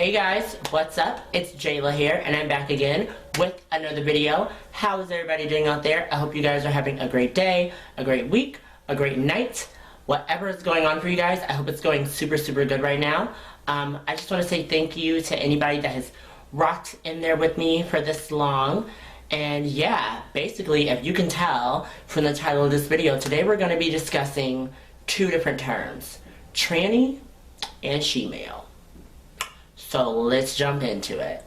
Hey guys, what's up? It's Jayla here, and I'm back again with another video. How is everybody doing out there? I hope you guys are having a great day, a great week, a great night. Whatever is going on for you guys, I hope it's going super good right now. I just want to say thank you to anybody that has rocked in there with me for this long. And yeah, basically, if you can tell from the title of this video, today we're going to be discussing two different terms, tranny and shemale. So let's jump into it.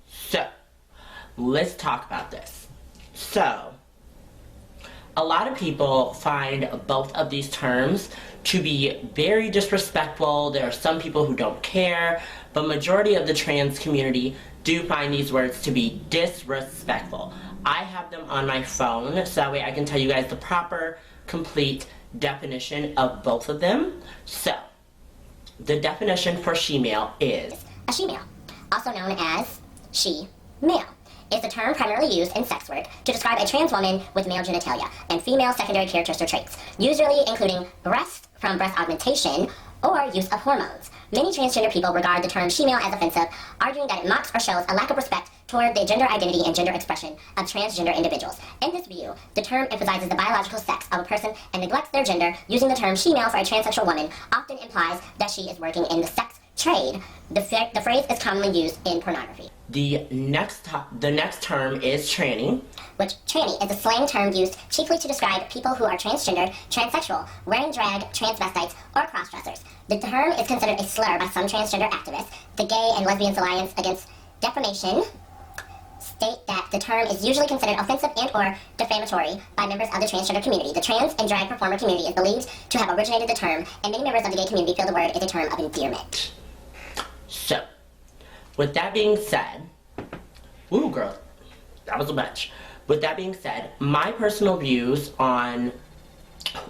So, let's talk about this. So, a lot of people find both of these terms to be very disrespectful. There are some people who don't care, but majority of the trans community do find these words to be disrespectful. I have them on my phone, so that way I can tell you guys the proper, complete definition of both of them. So, the definition for shemale is a shemale, also known as she-male, is the term primarily used in sex work to describe a trans woman with male genitalia and female secondary characters or traits, usually including breast from breast augmentation or use of hormones. Many transgender people regard the term shemale as offensive, arguing that it mocks or shows a lack of respect toward the gender identity and gender expression of transgender individuals. In this view, the term emphasizes the biological sex of a person and neglects their gender. Using the term shemale for a transsexual woman often implies that she is working in the sex trade. The phrase is commonly used in pornography. The next term is tranny. Which tranny is a slang term used chiefly to describe people who are transgender, transsexual, wearing drag, transvestites, or crossdressers. The term is considered a slur by some transgender activists. The Gay and Lesbians Alliance Against Defamation state that the term is usually considered offensive and or defamatory by members of the transgender community. The trans and drag performer community is believed to have originated the term, and many members of the gay community feel the word is a term of endearment. So, with that being said, ooh girl, that was a bunch. With that being said, my personal views on,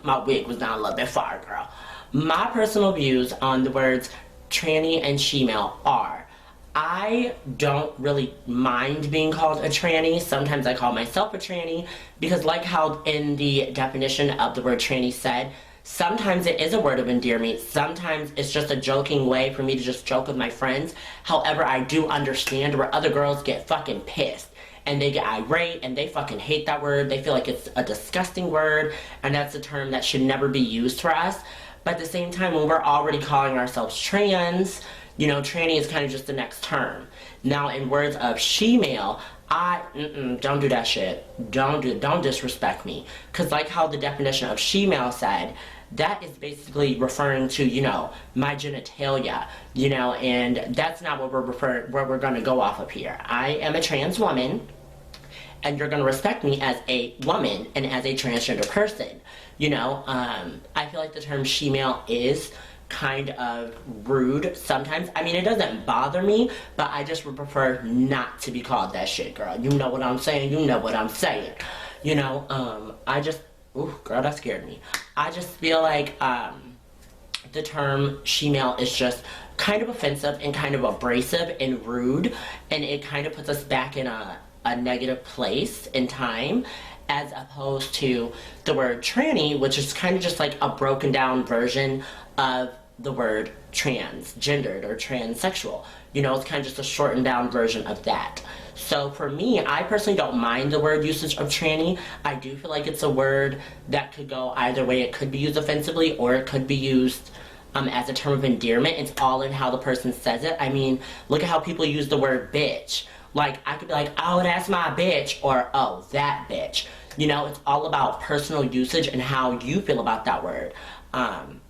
my wig was down a little bit far, girl. My personal views on the words tranny and shemale are, I don't really mind being called a tranny. Sometimes I call myself a tranny because, like how in the definition of the word tranny said, sometimes it is a word of endearment. Sometimes it's just a joking way for me to just joke with my friends. However, I do understand where other girls get fucking pissed and they get irate and they fucking hate that word. They feel like it's a disgusting word and that's a term that should never be used for us. But at the same time, when we're already calling ourselves trans, you know, tranny is kind of just the next term. Now, in words of shemale, don't do that shit. Don't disrespect me. Because like how the definition of shemale said, that is basically referring to, you know, my genitalia, you know, and that's not what we're going to go off of here. I am a trans woman, and you're going to respect me as a woman and as a transgender person. You know, I feel like the term shemale is kind of rude sometimes. I mean, it doesn't bother me, but I just would prefer not to be called that shit, girl. You know what I'm saying? You know what I'm saying. You know, I just, ooh, girl, that scared me. I just feel like the term shemale is just kind of offensive and kind of abrasive and rude, and it kind of puts us back in a negative place in time, as opposed to the word tranny, which is kind of just like a broken down version of the word transgendered or transsexual. You know, it's kind of just a shortened down version of that. So for me, I personally don't mind the word usage of tranny. I do feel like it's a word that could go either way. It could be used offensively or it could be used as a term of endearment. It's all in how the person says it. I mean, look at how people use the word bitch. Like, I could be like, oh, that's my bitch, or oh, that bitch. You know, it's all about personal usage and how you feel about that word. And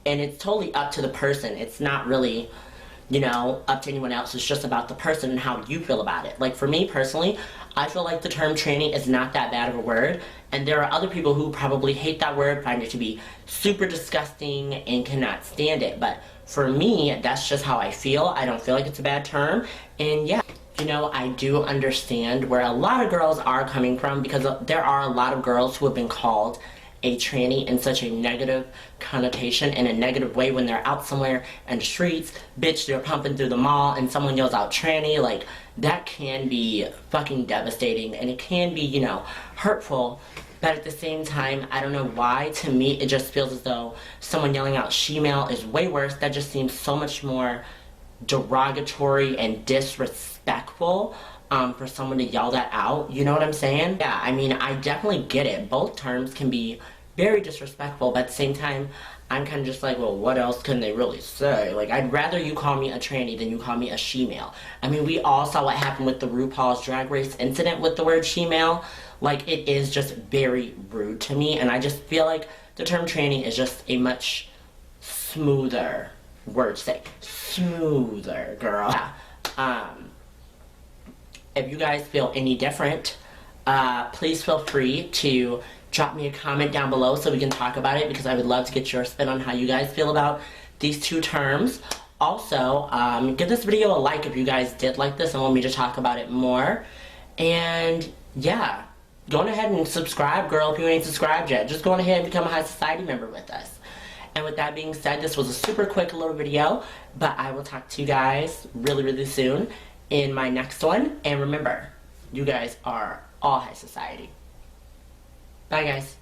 it's totally up to the person. It's not really, you know, up to anyone else. It's just about the person and how you feel about it. Like, for me personally, I feel like the term tranny is not that bad of a word. And there are other people who probably hate that word, find it to be super disgusting, and cannot stand it. But for me, that's just how I feel. I don't feel like it's a bad term. And yeah, you know, I do understand where a lot of girls are coming from, because there are a lot of girls who have been called a tranny in such a negative connotation, in a negative way, when they're out somewhere in the streets, bitch, they're pumping through the mall and someone yells out tranny, like, that can be fucking devastating, and it can be, you know, hurtful. But at the same time, I don't know why, to me, it just feels as though someone yelling out shemale is way worse. That just seems so much more derogatory and disrespectful for someone to yell that out. You know what I'm saying? Yeah, I mean, I definitely get it. Both terms can be very disrespectful, but at the same time, I'm kind of just like, well, what else can they really say? Like, I'd rather you call me a tranny than you call me a shemale. I mean, we all saw what happened with the RuPaul's Drag Race incident with the word shemale. Like, it is just very rude to me, and I just feel like the term tranny is just a much smoother word to say. Smoother, girl. Yeah. If you guys feel any different, please feel free to drop me a comment down below so we can talk about it, because I would love to get your spin on how you guys feel about these two terms. Also, give this video a like if you guys did like this and want me to talk about it more. And yeah, go on ahead and subscribe, girl, if you ain't subscribed yet. Just go on ahead and become a High Society member with us. And with that being said, this was a super quick little video, but I will talk to you guys really, really soon in my next one. And remember, you guys are all High Society. Bye, guys.